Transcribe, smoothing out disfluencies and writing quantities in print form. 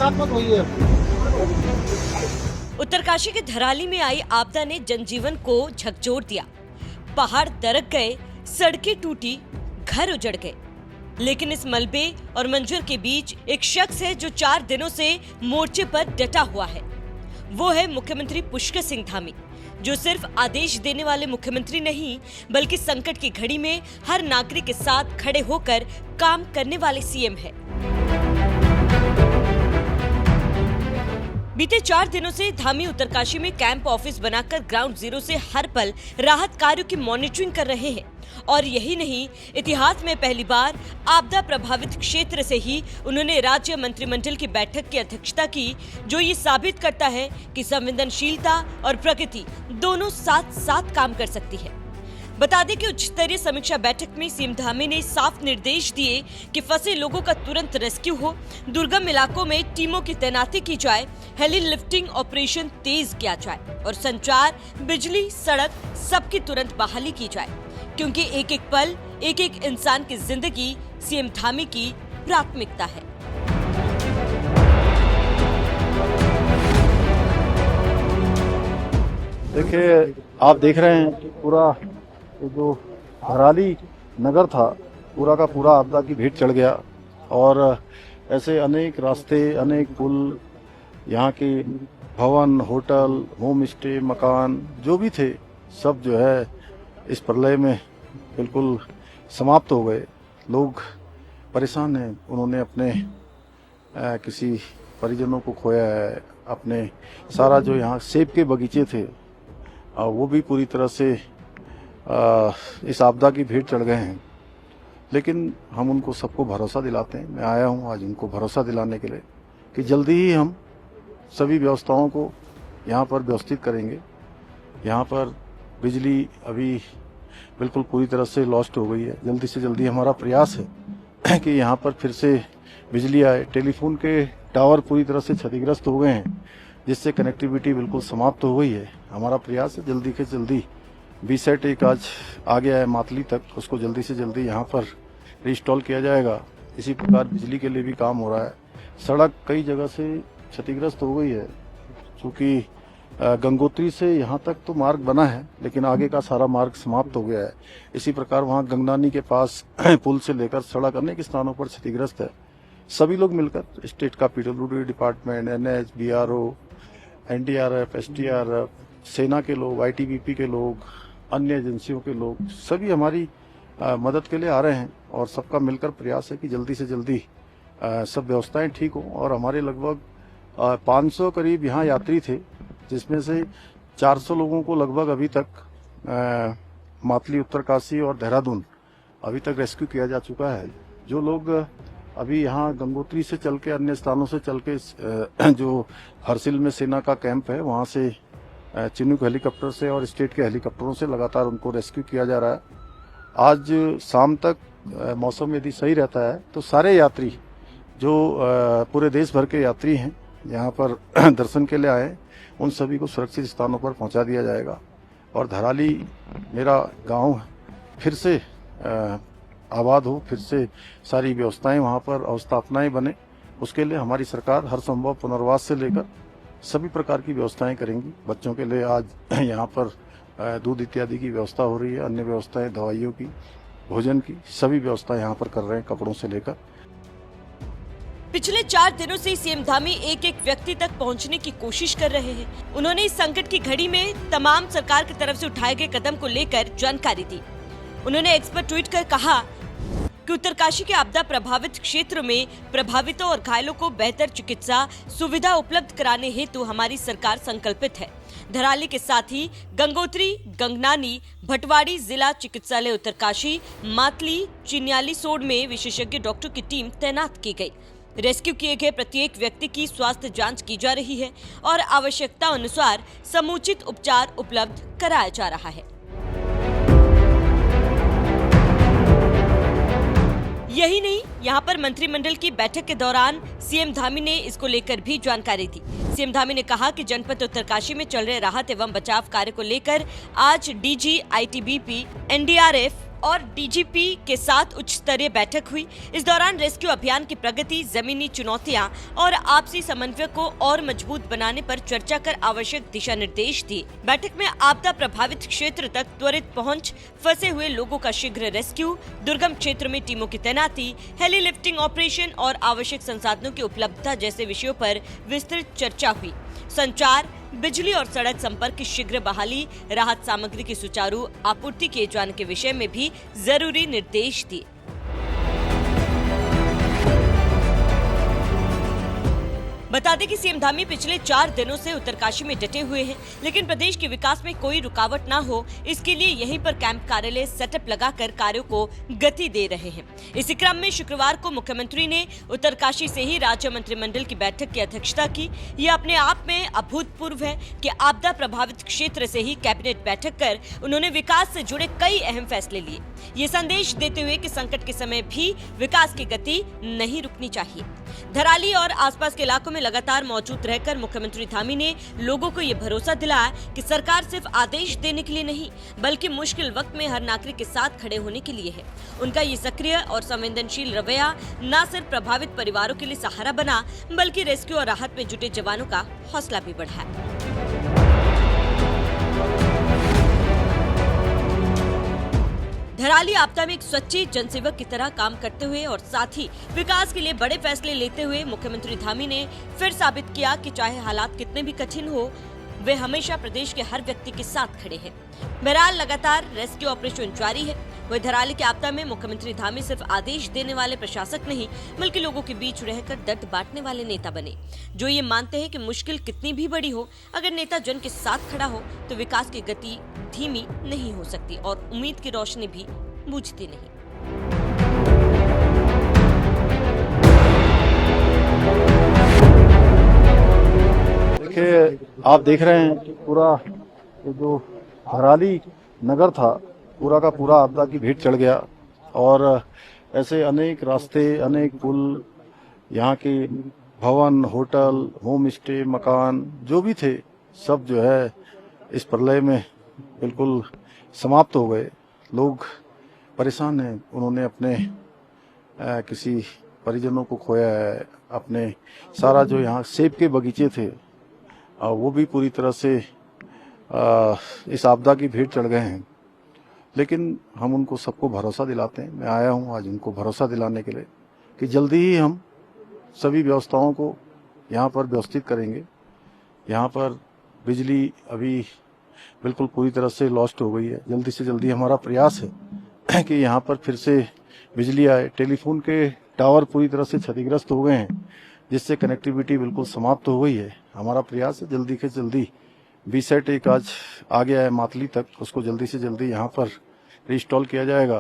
सकारात्मक हुई है। उत्तरकाशी के धराली में आई आपदा ने जनजीवन को झकझोर दिया। पहाड़ दरक गए, सड़कें टूटी, घर उजड़ गए। लेकिन इस मलबे और मंजर के बीच एक शख्स है जो 4 दिनों से मोर्चे पर डटा हुआ है। वो है मुख्यमंत्री पुष्कर सिंह धामी, जो सिर्फ आदेश देने वाले मुख्यमंत्री नहीं बल्कि संकट की घड़ी में हर नागरिक के साथ खड़े होकर काम करने वाले सीएम है। बीते 4 दिनों से धामी उत्तरकाशी में कैंप ऑफिस बनाकर ग्राउंड जीरो से हर पल राहत कार्यों की मॉनिटरिंग कर रहे हैं। और यही नहीं, इतिहास में पहली बार आपदा प्रभावित क्षेत्र से ही उन्होंने राज्य मंत्रिमंडल की बैठक की अध्यक्षता की, जो ये साबित करता है कि संवेदनशीलता और प्रगति दोनों साथ साथ काम कर सकती है। बता दें कि उच्च स्तरीय समीक्षा बैठक में सीएम धामी ने साफ निर्देश दिए कि फंसे लोगों का तुरंत रेस्क्यू हो, दुर्गम इलाकों में टीमों की तैनाती की जाए, हेली लिफ्टिंग ऑपरेशन तेज किया जाए और संचार, बिजली, सड़क सबकी तुरंत बहाली की जाए, क्योंकि एक एक पल, एक एक इंसान की जिंदगी सीएम धामी की प्राथमिकता है। देखिए, आप देख रहे हैं कि पूरा जो धराली नगर था पूरा का पूरा आपदा की भेंट चढ़ गया और ऐसे अनेक रास्ते, अनेक पुल, यहाँ के भवन, होटल, होम स्टे, मकान जो भी थे सब जो है इस प्रलय में बिल्कुल समाप्त हो गए। लोग परेशान हैं, उन्होंने अपने किसी परिजनों को खोया है, अपने सारा जो यहाँ सेब के बगीचे थे वो भी पूरी तरह से इस आपदा की भेंट चढ़ गए हैं। लेकिन हम उनको सबको भरोसा दिलाते हैं। मैं आया हूं आज उनको भरोसा दिलाने के लिए कि जल्दी ही हम सभी व्यवस्थाओं को यहाँ पर व्यवस्थित करेंगे। यहाँ पर बिजली अभी बिल्कुल पूरी तरह से लॉस्ट हो गई है। जल्दी से जल्दी हमारा प्रयास है कि यहाँ पर फिर से बिजली आए। टेलीफोन के टावर पूरी तरह से क्षतिग्रस्त हो गए हैं, जिससे कनेक्टिविटी बिल्कुल समाप्त हो गई है। हमारा प्रयास है जल्दी से जल्दी बीसेट एक आज आ गया है मातली तक, उसको जल्दी से जल्दी यहाँ पर रिस्टॉल किया जाएगा। इसी प्रकार बिजली के लिए भी काम हो रहा है। सड़क कई जगह से क्षतिग्रस्त हो गई है, क्योंकि गंगोत्री से यहाँ तक तो मार्ग बना है लेकिन आगे का सारा मार्ग समाप्त हो गया है। इसी प्रकार वहाँ गंगनानी के पास पुल से लेकर सड़क अनेक स्थानों पर क्षतिग्रस्त है। सभी लोग मिलकर स्टेट का PWD department, NH, BRO, NDRF, SDRF, सेना के लोग, ITBP के लोग, अन्य एजेंसियों के लोग सभी हमारी मदद के लिए आ रहे हैं और सबका मिलकर प्रयास है कि जल्दी से जल्दी सब व्यवस्थाएं ठीक हो। और हमारे लगभग 500 करीब यहाँ यात्री थे, जिसमें से 400 लोगों को लगभग अभी तक मातली, उत्तरकाशी और देहरादून अभी तक रेस्क्यू किया जा चुका है। जो लोग अभी यहाँ गंगोत्री से चल के, अन्य स्थानों से चल के जो हरसिल में सेना का कैंप है वहाँ से चिनूक हेलीकॉप्टर से और स्टेट के हेलीकॉप्टरों से लगातार उनको रेस्क्यू किया जा रहा है। आज शाम तक मौसम यदि सही रहता है तो सारे यात्री जो पूरे देश भर के यात्री हैं यहाँ पर दर्शन के लिए आए, उन सभी को सुरक्षित स्थानों पर पहुंचा दिया जाएगा। और धराली मेरा गांव फिर से आबाद हो, फिर से सारी व्यवस्थाएं वहाँ पर अवस्थापनाएं बने, उसके लिए हमारी सरकार हर संभव पुनर्वास से लेकर सभी प्रकार की व्यवस्थाएं करेंगी। बच्चों के लिए आज यहाँ पर दूध इत्यादि की व्यवस्था हो रही है, अन्य व्यवस्थाएं, दवाइयों की, भोजन की, सभी व्यवस्था यहाँ पर कर रहे हैं, कपड़ों से लेकर। पिछले 4 दिनों से सीएम धामी एक एक व्यक्ति तक पहुंचने की कोशिश कर रहे हैं। उन्होंने इस संकट की घड़ी में तमाम सरकार की तरफ से उठाए गए कदम को लेकर जानकारी दी। उन्होंने एक्स पर ट्वीट कर कहा कि उत्तरकाशी के आपदा प्रभावित क्षेत्र में प्रभावितों और घायलों को बेहतर चिकित्सा सुविधा उपलब्ध कराने हेतु हमारी सरकार संकल्पित है। धराली के साथ ही गंगोत्री, गंगनानी, भटवाड़ी जिला चिकित्सालय उत्तरकाशी, मातली, चिन्यालीसोड़ में विशेषज्ञ डॉक्टर की टीम तैनात की गई। रेस्क्यू किए गए प्रत्येक व्यक्ति की स्वास्थ्य जांच की जा रही है और आवश्यकता अनुसार समुचित उपचार उपलब्ध कराया जा रहा है। यही नहीं, यहाँ पर मंत्रिमंडल की बैठक के दौरान सीएम धामी ने इसको लेकर भी जानकारी दी। सीएम धामी ने कहा कि जनपद उत्तरकाशी में चल रहे राहत एवं बचाव कार्य को लेकर आज DG, ITBP, NDRF और डीजीपी के साथ उच्च स्तरीय बैठक हुई। इस दौरान रेस्क्यू अभियान की प्रगति, जमीनी चुनौतियां और आपसी समन्वय को और मजबूत बनाने पर चर्चा कर आवश्यक दिशा निर्देश दिए। बैठक में आपदा प्रभावित क्षेत्र तक त्वरित पहुंच, फंसे हुए लोगों का शीघ्र रेस्क्यू, दुर्गम क्षेत्र में टीमों की तैनाती, हेली लिफ्टिंग ऑपरेशन और आवश्यक संसाधनों की उपलब्धता जैसे विषयों पर विस्तृत चर्चा हुई। संचार, बिजली और सड़क संपर्क की शीघ्र बहाली, राहत सामग्री की सुचारू आपूर्ति किए जाने के विषय में भी जरूरी निर्देश दिए। बता दें कि सीएम धामी पिछले 4 दिनों से उत्तरकाशी में डटे हुए हैं, लेकिन प्रदेश के विकास में कोई रुकावट ना हो, इसके लिए यहीं पर कैंप कार्यालय सेटअप लगाकर कार्यों को गति दे रहे हैं। इसी क्रम में शुक्रवार को मुख्यमंत्री ने उत्तरकाशी से ही राज्य मंत्रिमंडल की बैठक की अध्यक्षता की। ये अपने आप में अभूतपूर्व है कि आपदा प्रभावित क्षेत्र से ही कैबिनेट बैठक कर उन्होंने विकास से जुड़े कई अहम फैसले लिए। ये संदेश देते हुए कि संकट के समय भी विकास की गति नहीं रुकनी चाहिए। धराली और आसपास के इलाकों में लगातार मौजूद रहकर मुख्यमंत्री धामी ने लोगों को ये भरोसा दिलाया कि सरकार सिर्फ आदेश देने के लिए नहीं, बल्कि मुश्किल वक्त में हर नागरिक के साथ खड़े होने के लिए है। उनका ये सक्रिय और संवेदनशील रवैया न सिर्फ प्रभावित परिवारों के लिए सहारा बना, बल्कि रेस्क्यू और राहत में जुटे जवानों का हौसला भी बढ़ाया। धराली आपदा में एक सच्चे जनसेवक की तरह काम करते हुए और साथ ही विकास के लिए बड़े फैसले लेते हुए मुख्यमंत्री धामी ने फिर साबित किया कि चाहे हालात कितने भी कठिन हो, वे हमेशा प्रदेश के हर व्यक्ति के साथ खड़े हैं। बहरहाल लगातार रेस्क्यू ऑपरेशन जारी है। वही धराली के आपदा में मुख्यमंत्री धामी सिर्फ आदेश देने वाले प्रशासक नहीं, बल्कि लोगों के बीच रहकर दर्द बांटने वाले नेता बने, जो ये मानते हैं कि मुश्किल कितनी भी बड़ी हो, अगर नेता जन के साथ खड़ा हो तो विकास की गति धीमी नहीं हो सकती और उम्मीद की रोशनी भी बुझती नहीं। देखिए, आप देख रहे हैं कि पूरा ये जो धराली नगर था, पूरा का पूरा आपदा की भेंट चढ़ गया और ऐसे अनेक रास्ते, अनेक पुल, यहाँ के भवन, होटल, होम स्टे, मकान जो भी थे, सब जो है इस प्रलय में बिल्कुल समाप्त हो गए। लोग परेशान हैं, उन्होंने अपने किसी परिजनों को खोया है, अपने सारा जो यहाँ सेब के बगीचे थे वो भी पूरी तरह से इस आपदा की भेंट चढ़ गए हैं। लेकिन हम उनको सबको भरोसा दिलाते हैं। मैं आया हूं आज उनको भरोसा दिलाने के लिए कि जल्दी ही हम सभी व्यवस्थाओं को यहाँ पर व्यवस्थित करेंगे। यहाँ पर बिजली अभी बिल्कुल पूरी तरह से लॉस्ट हो गई है। जल्दी से जल्दी हमारा प्रयास है कि यहाँ पर फिर से बिजली आए। टेलीफोन के टावर पूरी तरह से क्षतिग्रस्त हो गए हैं, जिससे कनेक्टिविटी बिल्कुल समाप्त हो गई है। हमारा प्रयास है जल्दी से जल्दी बीसेट एक आज आ गया है मातली तक, उसको जल्दी से जल्दी यहाँ पर रिस्टॉल किया जाएगा।